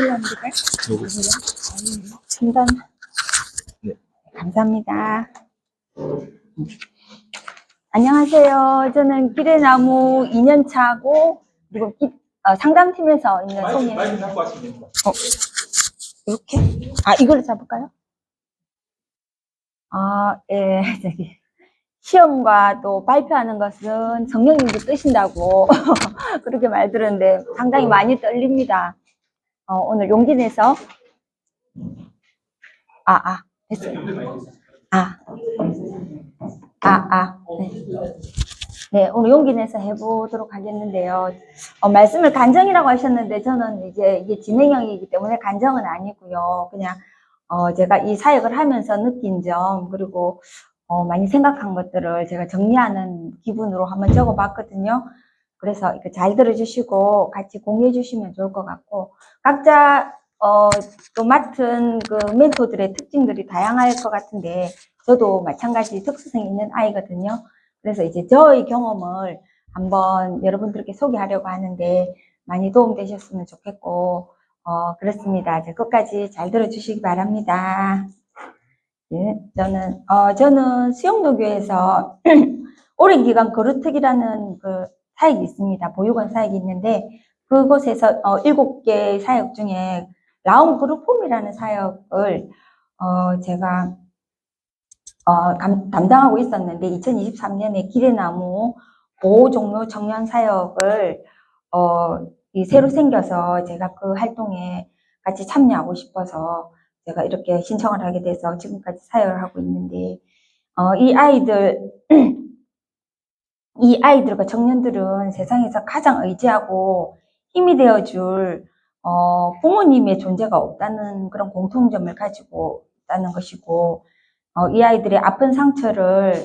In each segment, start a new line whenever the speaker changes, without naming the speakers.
필요합니까? 첨단. 네. 감사합니다. 안녕하세요. 저는 기레나무 2년차고, 그리고 상담팀에서 있는 송이.
마이크 잡고 하시면 됩니다.
이렇게? 이걸 잡을까요? 예, 시험과 또 발표하는 것은 정령님도 뜨신다고 그렇게 말 들었는데 상당히 많이 떨립니다. 오늘 용기 내서 됐어요. 네, 오늘 용기 내서 해보도록 하겠는데요. 말씀을 간정이라고 하셨는데 저는 이제 이게 진행형이기 때문에 간정은 아니고요. 그냥 제가 이 사역을 하면서 느낀 점, 그리고 많이 생각한 것들을 제가 정리하는 기분으로 한번 적어봤거든요. 그래서 이렇게 잘 들어주시고 같이 공유해 주시면 좋을 것 같고, 각자 또 맡은 그 멘토들의 특징들이 다양할 것 같은데 저도 마찬가지 특수성이 있는 아이거든요. 그래서 이제 저의 경험을 한번 여러분들께 소개하려고 하는데 많이 도움되셨으면 좋겠고, 그렇습니다. 이제 끝까지 잘 들어주시기 바랍니다. 네, 저는 수영노교에서 오랜 기간 거루특이라는 그 사역이 있습니다. 보육원 사역이 있는데, 그곳에서 7개 사역 중에 라움 그룹홈이라는 사역을 제가 담당하고 있었는데, 2023년에 기레나무 보호종로 청년 사역을 새로 생겨서 제가 그 활동에 같이 참여하고 싶어서 제가 이렇게 신청을 하게 돼서 지금까지 사역을 하고 있는데, 이 아이들과 청년들은 세상에서 가장 의지하고 힘이 되어줄 부모님의 존재가 없다는 그런 공통점을 가지고 있다는 것이고, 이 아이들의 아픈 상처를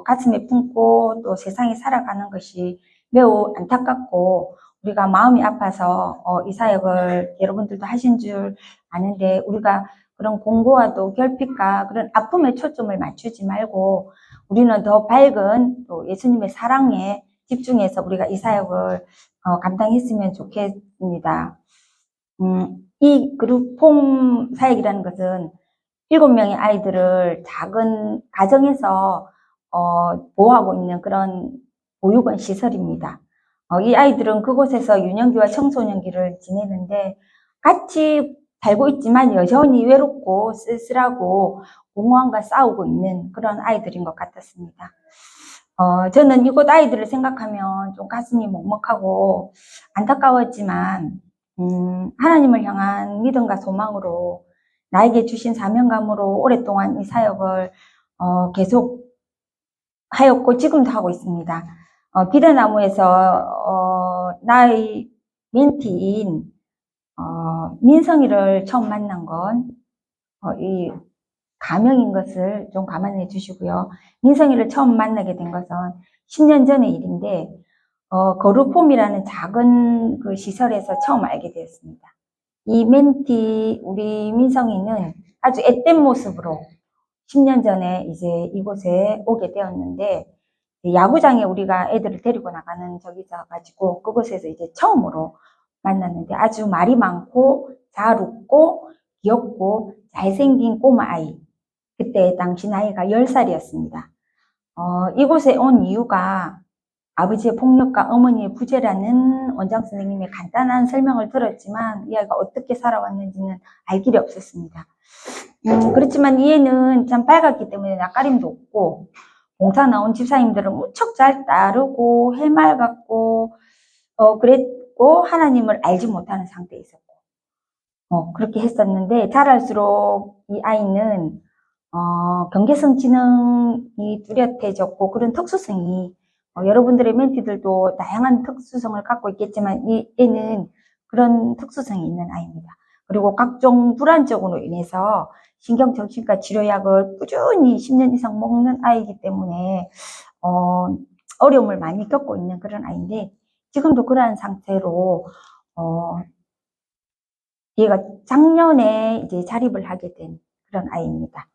가슴에 품고 또 세상에 살아가는 것이 매우 안타깝고, 우리가 마음이 아파서 이 사역을 여러분들도 하신 줄 아는데, 우리가 그런 공고와도 결핍과 그런 아픔에 초점을 맞추지 말고 우리는 더 밝은 또 예수님의 사랑에 집중해서 우리가 이 사역을 감당했으면 좋겠습니다. 이 그룹홈 사역이라는 것은 7명의 아이들을 작은 가정에서 보호하고 있는 그런 보육원 시설입니다. 이 아이들은 그곳에서 유년기와 청소년기를 지내는데 같이 살고 있지만 여전히 외롭고 쓸쓸하고 공허함과 싸우고 있는 그런 아이들인 것 같았습니다. 저는 이곳 아이들을 생각하면 좀 가슴이 먹먹하고 안타까웠지만 하나님을 향한 믿음과 소망으로 나에게 주신 사명감으로 오랫동안 이 사역을 계속 하였고 지금도 하고 있습니다. 기대나무에서 나의 멘티인 민성이를 처음 만난 건 이 가명인 것을 좀 감안해 주시고요. 민성이를 처음 만나게 된 것은 10년 전의 일인데 거루폼이라는 작은 그 시설에서 처음 알게 되었습니다. 이 멘티 우리 민성이는 아주 앳된 모습으로 10년 전에 이제 이곳에 오게 되었는데, 야구장에 우리가 애들을 데리고 나가는 저기서 가지고 그곳에서 이제 처음으로 만났는데 아주 말이 많고 잘 웃고 귀엽고 잘생긴 꼬마 아이. 그때 당시 나이가 10살이었습니다. 이곳에 온 이유가 아버지의 폭력과 어머니의 부재라는 원장 선생님의 간단한 설명을 들었지만 이 아이가 어떻게 살아왔는지는 알 길이 없었습니다. 그렇지만 이 애는 참 밝았기 때문에 낯가림도 없고, 봉사 나온 집사님들은 무척 잘 따르고 해맑았고 그랬고 하나님을 알지 못하는 상태에 있었고 그렇게 했었는데, 자랄수록 이 아이는 경계성 지능이 뚜렷해졌고 그런 특수성이 여러분들의 멘티들도 다양한 특수성을 갖고 있겠지만 이 애는 그런 특수성이 있는 아이입니다. 그리고 각종 불안증으로 인해서 신경정신과 치료약을 꾸준히 10년 이상 먹는 아이이기 때문에 어려움을 많이 겪고 있는 그런 아이인데, 지금도 그러한 상태로 얘가 작년에 이제 자립을 하게 된 그런 아이입니다.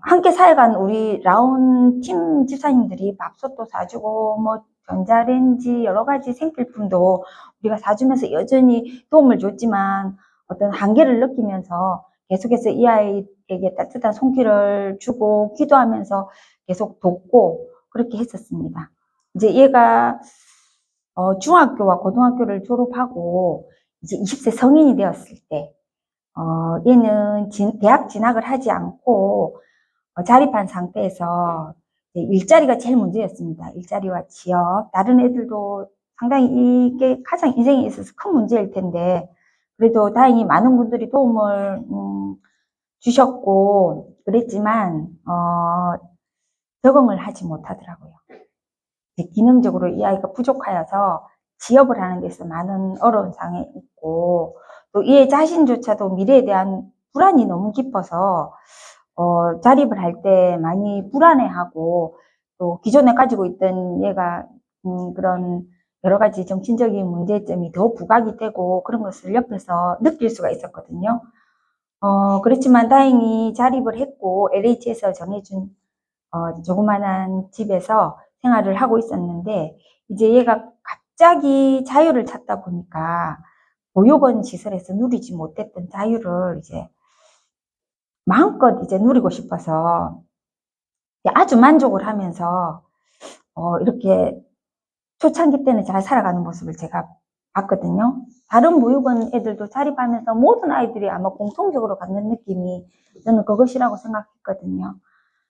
함께 사역한 우리 라운 팀 집사님들이 밥솥도 사주고 뭐 전자레인지 여러 가지 생필품도 우리가 사주면서 여전히 도움을 줬지만 어떤 한계를 느끼면서 계속해서 이 아이에게 따뜻한 손길을 주고 기도하면서 계속 돕고 그렇게 했었습니다. 이제 얘가 중학교와 고등학교를 졸업하고 이제 20세 성인이 되었을 때 얘는 대학 진학을 하지 않고 자립한 상태에서 일자리가 제일 문제였습니다. 일자리와 취업. 다른 애들도 상당히 이게 가장 인생에 있어서 큰 문제일 텐데 그래도 다행히 많은 분들이 도움을 주셨고 그랬지만 적응을 하지 못하더라고요. 기능적으로 이 아이가 부족하여서 취업을 하는 데서 많은 어려운 상황에 있고 또 이 자신조차도 미래에 대한 불안이 너무 깊어서 자립을 할 때 많이 불안해하고 또 기존에 가지고 있던 얘가 그런 여러 가지 정신적인 문제점이 더 부각이 되고 그런 것을 옆에서 느낄 수가 있었거든요. 그렇지만 다행히 자립을 했고 LH에서 정해준 조그만한 집에서 생활을 하고 있었는데 이제 얘가 갑자기 자유를 찾다 보니까 보육원 시설에서 누리지 못했던 자유를 이제 마음껏 이제 누리고 싶어서 아주 만족을 하면서 이렇게 초창기 때는 잘 살아가는 모습을 제가 봤거든요. 다른 보육원 애들도 자립하면서 모든 아이들이 아마 공통적으로 갖는 느낌이 저는 그것이라고 생각했거든요.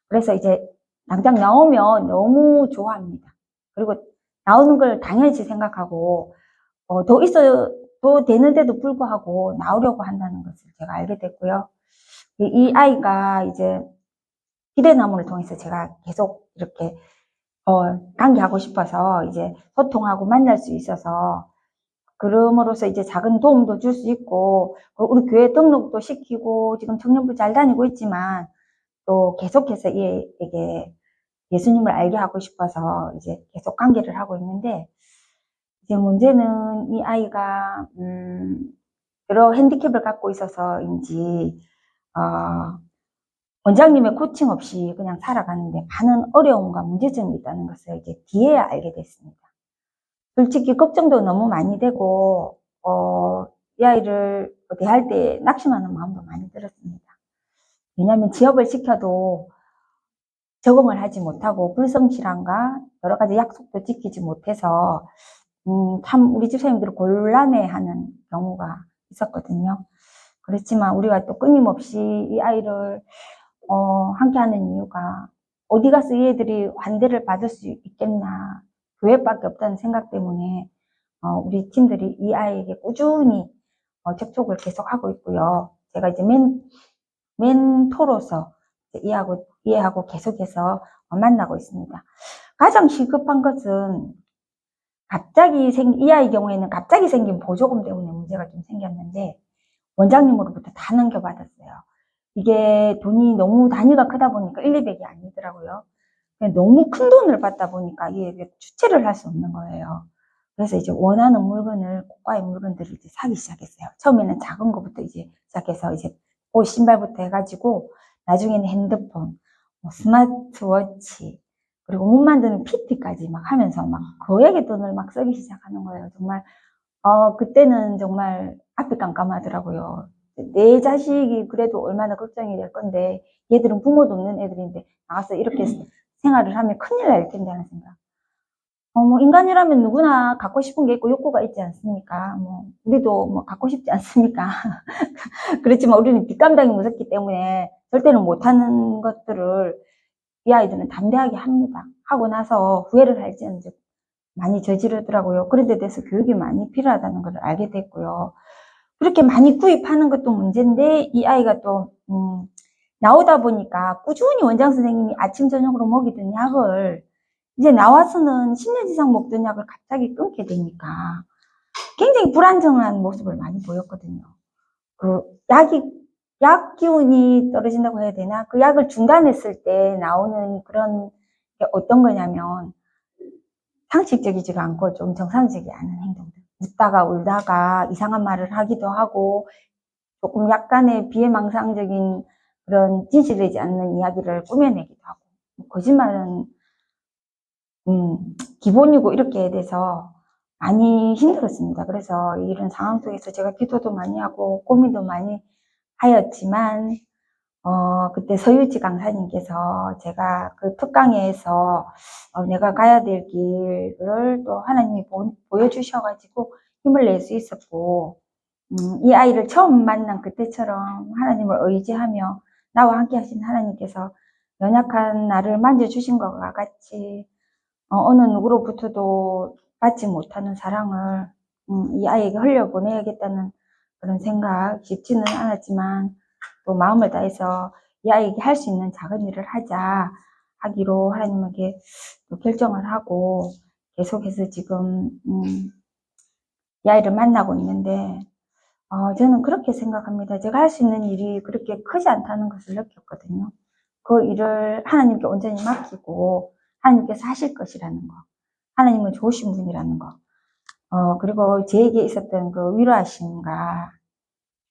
그래서 이제 당장 나오면 너무 좋아합니다. 그리고 나오는 걸 당연시 생각하고 더 되는데도 불구하고 나오려고 한다는 것을 제가 알게 됐고요. 이 아이가 이제 기대나무를 통해서 제가 계속 이렇게 관계하고 싶어서 이제 소통하고 만날 수 있어서 그럼으로써 이제 작은 도움도 줄 수 있고 우리 교회 등록도 시키고 지금 청년부 잘 다니고 있지만 또 계속해서 얘에게 예수님을 알게 하고 싶어서 이제 계속 관계를 하고 있는데 이제 문제는 이 아이가 여러 핸디캡을 갖고 있어서인지 원장님의 코칭 없이 그냥 살아가는데 많은 어려움과 문제점이 있다는 것을 이제 뒤에야 알게 됐습니다. 솔직히 걱정도 너무 많이 되고 이 아이를 대할 때 낙심하는 마음도 많이 들었습니다. 왜냐하면 취업을 시켜도 적응을 하지 못하고 불성실함과 여러 가지 약속도 지키지 못해서 참 우리 집사님들이 곤란해하는 경우가 있었거든요. 그렇지만 우리가 또 끊임없이 이 아이를 함께하는 이유가 어디 가서 이 애들이 환대를 받을 수 있겠나 교회밖에 없다는 생각 때문에 우리 팀들이 이 아이에게 꾸준히 접촉을 계속하고 있고요. 제가 이제 멘토로서 이해하고 계속해서 만나고 있습니다. 가장 시급한 것은 이 아이 경우에는 갑자기 생긴 보조금 때문에 문제가 좀 생겼는데 원장님으로부터 다 넘겨받았어요. 이게 돈이 너무 단위가 크다 보니까 1, 200이 아니더라고요. 너무 큰 돈을 받다 보니까 이게 주체를 할 수 없는 거예요. 그래서 이제 원하는 물건을, 고가의 물건들을 이제 사기 시작했어요. 처음에는 작은 거부터 이제 시작해서 이제 옷, 신발부터 해가지고 나중에는 핸드폰, 스마트워치, 그리고 옷 만드는 PT까지 막 하면서 막 거액의 돈을 막 쓰기 시작하는 거예요. 정말, 그때는 정말 앞이 깜깜하더라고요. 내 자식이 그래도 얼마나 걱정이 될 건데, 얘들은 부모도 없는 애들인데, 나가서 이렇게 생활을 하면 큰일 날 텐데 하는 생각. 인간이라면 누구나 갖고 싶은 게 있고 욕구가 있지 않습니까? 우리도 갖고 싶지 않습니까? 그렇지만 우리는 뒷감당이 무섭기 때문에 절대는 못하는 것들을 이 아이들은 담대하게 합니다. 하고 나서 후회를 할지언정 많이 저지르더라고요. 그런 데 대해서 교육이 많이 필요하다는 걸 알게 됐고요. 그렇게 많이 구입하는 것도 문제인데 이 아이가 또 나오다 보니까 꾸준히 원장 선생님이 아침 저녁으로 먹이던 약을 이제 나와서는 10년 이상 먹던 약을 갑자기 끊게 되니까 굉장히 불안정한 모습을 많이 보였거든요. 약 기운이 떨어진다고 해야 되나? 그 약을 중단했을 때 나오는 그런 게 어떤 거냐면 상식적이지가 않고 좀 정상적이지 않은 행동들. 웃다가 울다가 이상한 말을 하기도 하고 조금 약간의 비해망상적인 그런 진실되지 않는 이야기를 꾸며내기도 하고 거짓말은 기본이고 이렇게 돼서 많이 힘들었습니다. 그래서 이런 상황 속에서 제가 기도도 많이 하고 고민도 많이 하였지만, 그때 서유지 강사님께서 제가 그 특강에서 내가 가야 될 길을 또 하나님이 보여주셔가지고 힘을 낼 수 있었고, 이 아이를 처음 만난 그때처럼 하나님을 의지하며 나와 함께 하신 하나님께서 연약한 나를 만져주신 것과 같이 어느 누구로부터도 받지 못하는 사랑을 이 아이에게 흘려보내야겠다는 그런 생각, 쉽지는 않았지만 또 마음을 다해서 이 아이에게 할 수 있는 작은 일을 하기로 하나님에게 또 결정을 하고 계속해서 지금 이 아이를 만나고 있는데, 저는 그렇게 생각합니다. 제가 할 수 있는 일이 그렇게 크지 않다는 것을 느꼈거든요. 그 일을 하나님께 온전히 맡기고 하나님께서 하실 것이라는 거. 하나님은 좋으신 분이라는 거. 그리고 제게 있었던 그 위로하심과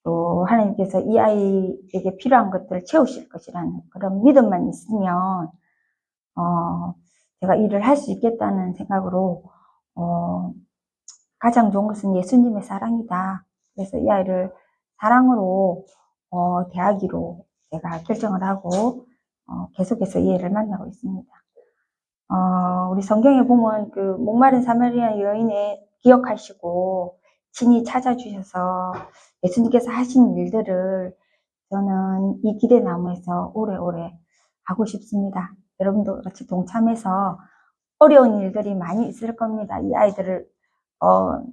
또 하나님께서 이 아이에게 필요한 것들을 채우실 것이라는 그런 믿음만 있으면 제가 일을 할 수 있겠다는 생각으로 가장 좋은 것은 예수님의 사랑이다. 그래서 이 아이를 사랑으로 대하기로 제가 결정을 하고 계속해서 이 애를 만나고 있습니다. 우리 성경에 보면 그 목마른 사마리아 여인의 기억하시고 친히 찾아주셔서 예수님께서 하신 일들을 저는 이 기대나무에서 오래오래 하고 싶습니다. 여러분도 같이 동참해서 어려운 일들이 많이 있을 겁니다. 이 아이들을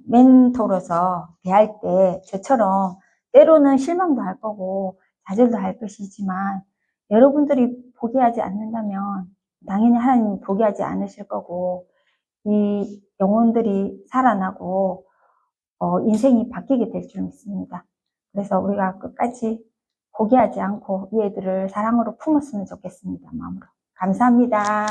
멘토로서 대할 때 저처럼 때로는 실망도 할 거고 좌절도 할 것이지만 여러분들이 포기하지 않는다면 당연히 하나님이 포기하지 않으실 거고 이 영혼들이 살아나고 인생이 바뀌게 될 줄 믿습니다. 그래서 우리가 끝까지 포기하지 않고 이 애들을 사랑으로 품었으면 좋겠습니다. 마음으로. 감사합니다.